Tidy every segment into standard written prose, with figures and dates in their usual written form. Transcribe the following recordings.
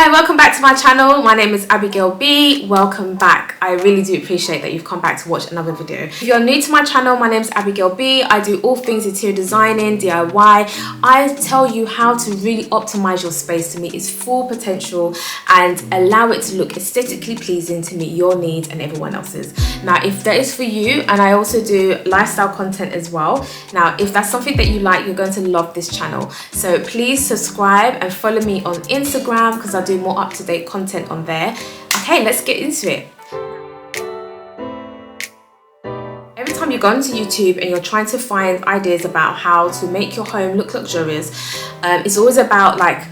Hi, welcome back to my channel. My name is Abigail B. Welcome back. I really do appreciate that you've come back to watch another video. If you're new to my channel, my name is Abigail B. I do all things interior designing, DIY. I tell you how to really optimize your space to meet its full potential and allow it to look aesthetically pleasing to meet your needs and everyone else's. Now, if that is for you, and I also do lifestyle content as well. Now, if that's something that you like, you're going to love this channel. So please subscribe and follow me on Instagram because I do more up-to-date content on there. Okay, let's get into it. Every time you go onto YouTube and you're trying to find ideas about how to make your home look luxurious, it's always about like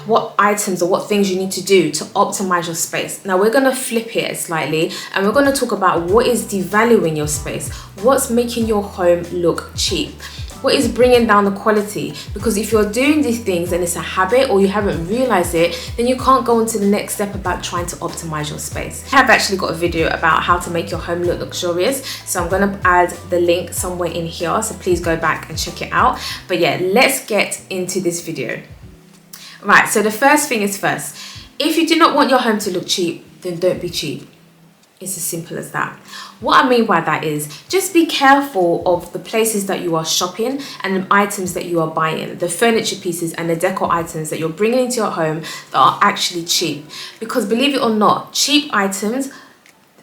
what items or what things you need to do to optimize your space. Now we're going to flip it slightly and we're going to talk about what is devaluing your space, what's making your home look cheap, what is bringing down the quality. Because if you're doing these things and it's a habit or you haven't realized it, then you can't go on to the next step about trying to optimize your space. I have actually got a video about how to make your home look luxurious, so I'm going to add the link somewhere in here, so please go back and check it out. But yeah, let's get into this video. Right, so the first thing is first, if you do not want your home to look cheap, then don't be cheap. It's as simple as that. What I mean by that is just be careful of the places that you are shopping and the items that you are buying, the furniture pieces and the decor items that you're bringing into your home that are actually cheap. Because believe it or not, cheap items,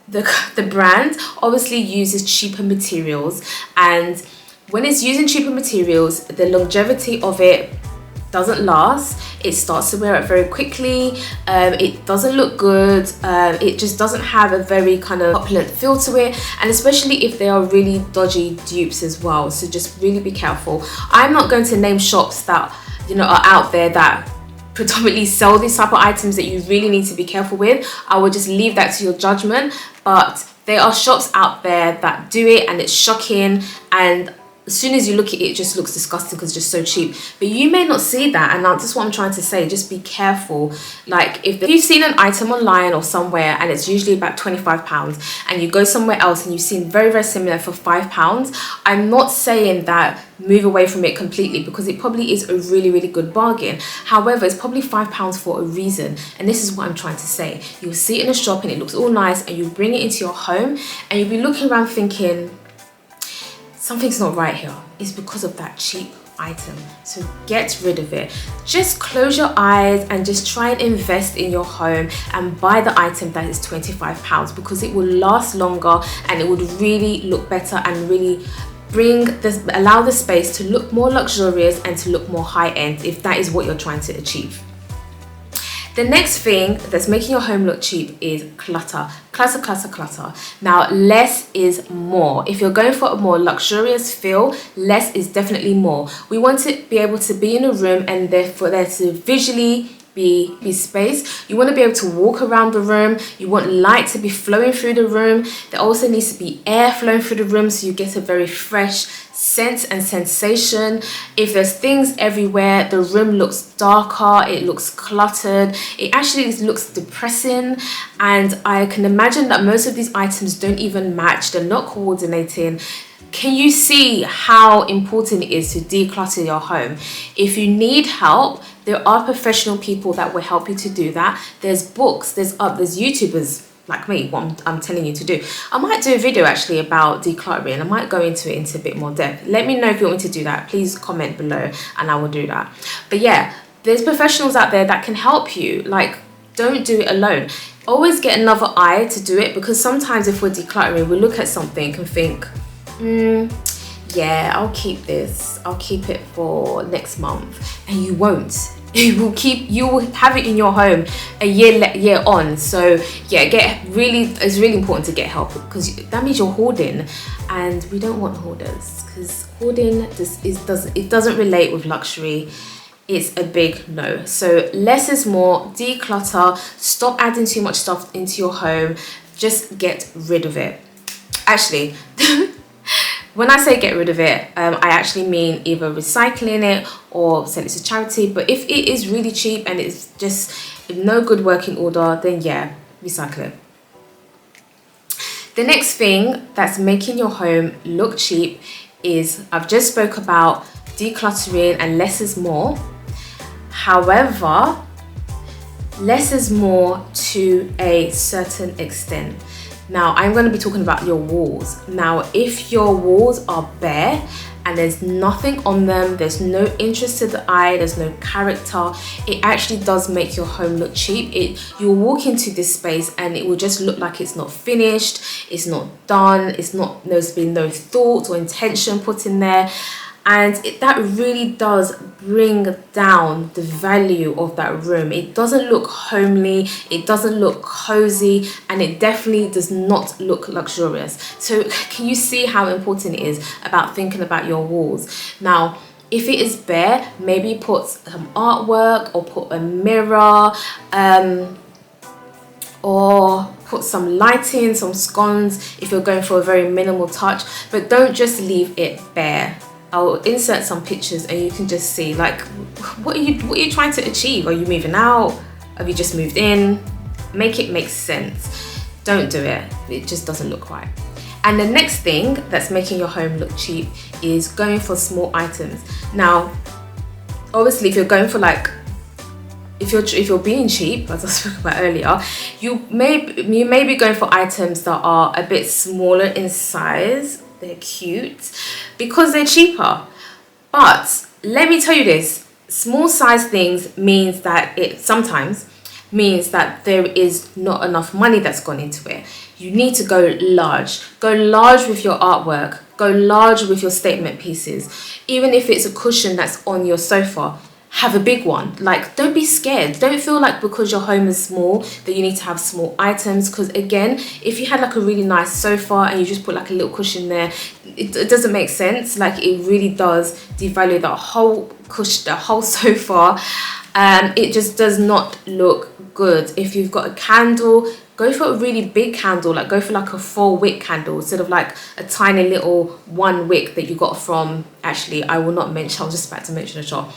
the brand obviously uses cheaper materials, and when it's using cheaper materials, the longevity of it doesn't last. It starts to wear out very quickly. It doesn't look good. It just doesn't have a very kind of opulent feel to it, and especially if they are really dodgy dupes as well. So just really be careful. I'm not going to name shops that are out there that predominantly sell these type of items that you really need to be careful with. I will just leave that to your judgment, but there are shops out there that do it and it's shocking, and as soon as you look at it, it just looks disgusting because it's just so cheap. But you may not see that, and that's what I'm trying to say. Just be careful. Like if you've seen an item online or somewhere and it's usually about £25, and you go somewhere else and you've seen very, very similar for £5, I'm not saying that move away from it completely, because it probably is a really, really good bargain. However, it's probably £5 for a reason, and this is what I'm trying to say. You'll see it in a shop and it looks all nice, and you bring it into your home and you'll be looking around thinking, something's not right here. It's because of that cheap item. So get rid of it. Just close your eyes and just try and invest in your home and buy the item that is £25, because it will last longer and it would really look better and really allow the space to look more luxurious and to look more high-end, if that is what you're trying to achieve. The next thing that's making your home look cheap is clutter. Clutter, clutter, clutter. Now, less is more. If you're going for a more luxurious feel, less is definitely more. We want to be able to be in a room and therefore there to visually be space. You want to be able to walk around the room. You want light to be flowing through the room. There also needs to be air flowing through the room, so you get a very fresh sense and sensation. If there's things everywhere, the room looks darker, it looks cluttered, it actually looks depressing, and I can imagine that most of these items don't even match, they're not coordinating. Can you see how important it is to declutter your home? If you need help, there are professional people that will help you to do that. There's books, there's YouTubers like me, what I'm telling you to do. I might do a video actually about decluttering. I might go into it into a bit more depth. Let me know if you want me to do that. Please comment below and I will do that. But yeah, there's professionals out there that can help you. Like, don't do it alone. Always get another eye to do it, because sometimes if we're decluttering, we look at something and think, yeah, I'll keep this. I'll keep it for next month, and you won't. You will have it in your home a year on. So yeah, it's really important to get help, because that means you're hoarding, and we don't want hoarders, because hoarding doesn't relate with luxury. It's a big no. So less is more. Declutter. Stop adding too much stuff into your home. Just get rid of it. Actually, when I say get rid of it, I actually mean either recycling it or sell it to charity. But if it is really cheap and it's just no good working order, then yeah, recycle it. The next thing that's making your home look cheap is, I've just spoke about decluttering and less is more. However, Less is more to a certain extent. Now, I'm going to be talking about your walls. Now, if your walls are bare and there's nothing on them, there's no interest to the eye, there's no character, it actually does make your home look cheap. You'll walk into this space and it will just look like it's not finished, it's not done, there's been no thought or intention put in there. And that really does bring down the value of that room. It doesn't look homely, it doesn't look cozy, and it definitely does not look luxurious. So can you see how important it is about thinking about your walls? Now, if it is bare, maybe put some artwork or put a mirror, or put some lighting, some scones if you're going for a very minimal touch, but don't just leave it bare. I'll insert some pictures and you can just see, like, what are you trying to achieve? Are you moving out? Have you just moved in? Make it make sense. Don't do it. It just doesn't look right. And the next thing that's making your home look cheap is going for small items. Now, obviously, if you're going for if you're being cheap, as I spoke about earlier, you may be going for items that are a bit smaller in size. They're cute because they're cheaper. But let me tell you this, small size things means that it sometimes means that there is not enough money that's gone into it. You need to go large. Go large with your artwork. Go large with your statement pieces. Even if it's a cushion that's on your sofa, have a big one. Like, don't be scared. Don't feel like because your home is small that you need to have small items. Because again, if you had like a really nice sofa and you just put like a little cushion there, it doesn't make sense. Like, it really does devalue the whole cushion, the whole sofa. It just does not look good. If you've got a candle, go for a really big candle. Like, go for like a 4-wick candle instead of like a tiny little 1 wick that you got from, actually, I will not mention, I was just about to mention a shop.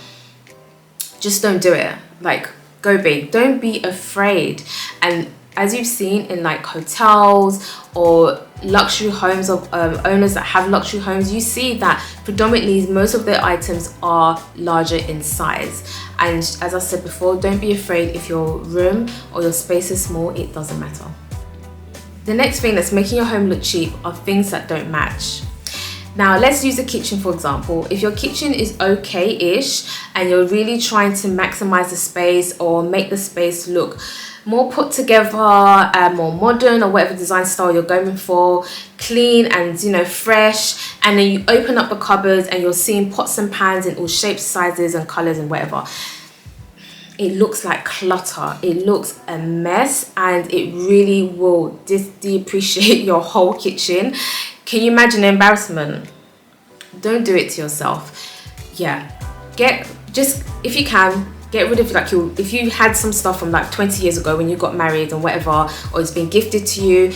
Just don't do it. Like, go big. Don't be afraid. And as you've seen in like hotels or luxury homes of owners that have luxury homes, you see that predominantly most of their items are larger in size. And as I said before, don't be afraid if your room or your space is small, it doesn't matter. The next thing that's making your home look cheap are things that don't match. Now, let's use the kitchen for example. If your kitchen is okay-ish and you're really trying to maximize the space or make the space look more put together, more modern, or whatever design style you're going for, clean and, you know, fresh, and then you open up the cupboards and you're seeing pots and pans in all shapes, sizes and colors and whatever, it looks like clutter. It looks a mess and it really will depreciate your whole kitchen. Can you imagine the embarrassment? Don't do it to yourself. Yeah, if you can, get rid of like if you had some stuff from like 20 years ago when you got married and whatever, or it's been gifted to you,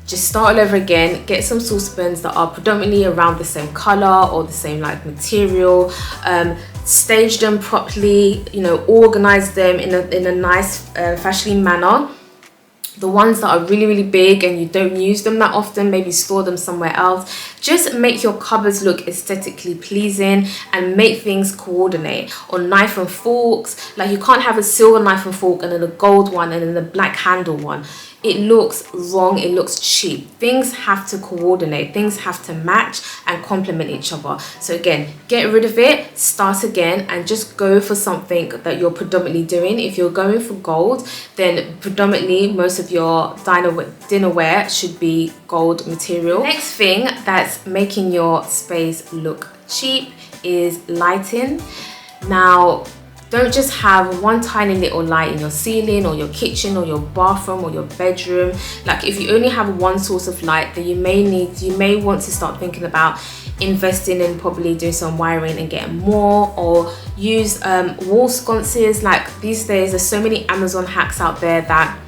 just start all over again. Get some saucepans that are predominantly around the same color or the same like material. Stage them properly, you know, organize them in a nice fashionable manner. The ones that are really, really big and you don't use them that often, maybe store them somewhere else. Just make your cupboards look aesthetically pleasing and make things coordinate. Or knife and forks, like you can't have a silver knife and fork and then a gold one and then a black handle one. It looks wrong, it looks cheap. Things have to coordinate, things have to match and complement each other. So again, get rid of it, start again, and just go for something that you're predominantly doing. If you're going for gold, then predominantly most of your dinnerware should be gold material. Next thing that's making your space look cheap is lighting. Now, don't just have one tiny little light in your ceiling or your kitchen or your bathroom or your bedroom. Like, if you only have one source of light, then you may want to start thinking about investing in probably doing some wiring and getting more, or use wall sconces. Like, these days there's so many Amazon hacks out there that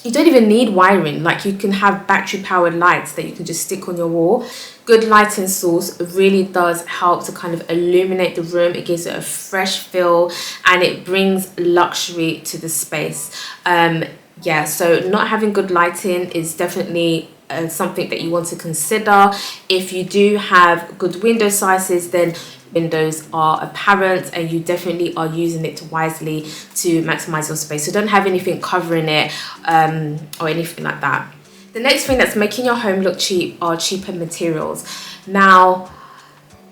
you don't even need wiring. Like, you can have battery powered lights that you can just stick on your wall. Good lighting source really does help to kind of illuminate the room. It gives it a fresh feel and it brings luxury to the space. Yeah, so not having good lighting is definitely something that you want to consider. If you do have good window sizes, then windows are apparent and you definitely are using it wisely to maximize your space. So don't have anything covering it or anything like that. The next thing that's making your home look cheap are cheaper materials. Now,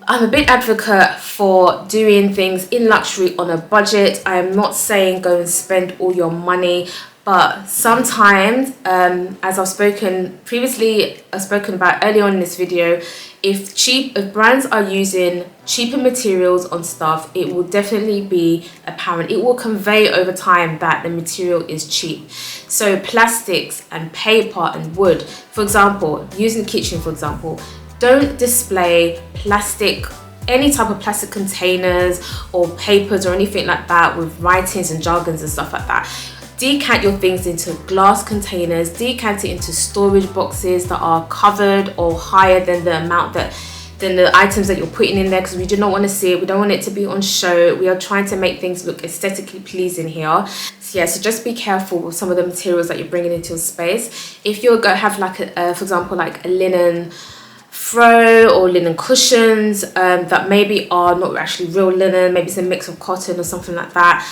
I'm a big advocate for doing things in luxury on a budget. I am not saying go and spend all your money, but sometimes, as I've spoken about earlier on in this video, if brands are using cheaper materials on stuff, it will definitely be apparent. It will convey over time that the material is cheap. So plastics and paper and wood, for example, using the kitchen, for example, don't display any type of plastic containers or papers or anything like that with writings and jargons and stuff like that. Decant your things into glass containers, decant it into storage boxes that are covered or higher than the items that you're putting in there, because we do not want to see it. We don't want it to be on show. We are trying to make things look aesthetically pleasing here. So yeah, so just be careful with some of the materials that you're bringing into your space. If you're going to have like for example, like a linen throw or linen cushions that maybe are not actually real linen, maybe it's a mix of cotton or something like that,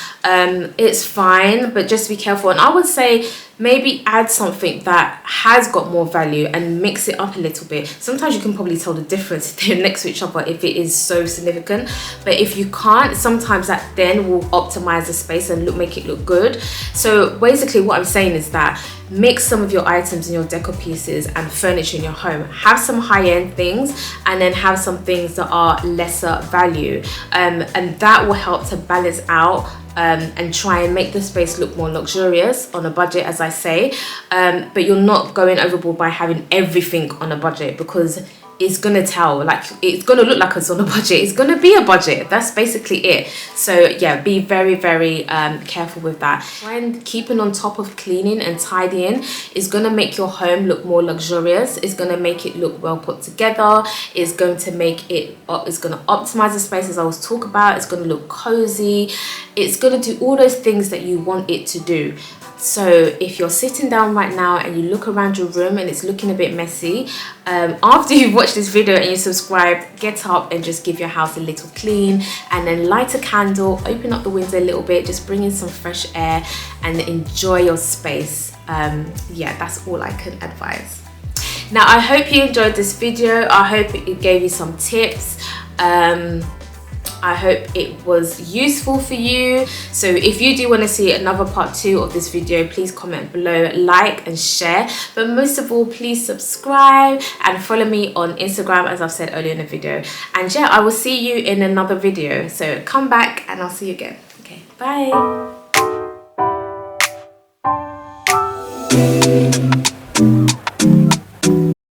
it's fine, but just be careful. And I would say maybe add something that has got more value and mix it up a little bit. Sometimes you can probably tell the difference if they're next to each other if it is so significant, but if you can't, sometimes that then will optimize the space and make it look good. So basically what I'm saying is that mix some of your items in your decor pieces and furniture in your home. Have some high-end things and then have some things that are lesser value, and that will help to balance out and try and make the space look more luxurious on a budget, as I say, but you're not going overboard by having everything on a budget, because it's gonna it's gonna look like it's on a budget. It's gonna be a budget. That's basically it. So yeah, be very, very careful with that. And keeping on top of cleaning and tidying is gonna make your home look more luxurious. It's gonna make it look well put together. It's going to it's gonna optimize the space, as I was talking about. It's gonna look cozy. It's gonna do all those things that you want it to do. So if you're sitting down right now and you look around your room and it's looking a bit messy, after you've watched this video and you subscribe, get up and just give your house a little clean, and then light a candle, open up the window a little bit, just bring in some fresh air and enjoy your space. Yeah, that's all I can advise. Now, I hope you enjoyed this video. I hope it gave you some tips. I hope it was useful for you. So if you do want to see another part 2 of this video, please comment below, like and share. But most of all, please subscribe and follow me on Instagram, as I've said earlier in the video. And yeah, I will see you in another video. So come back and I'll see you again. Okay, bye.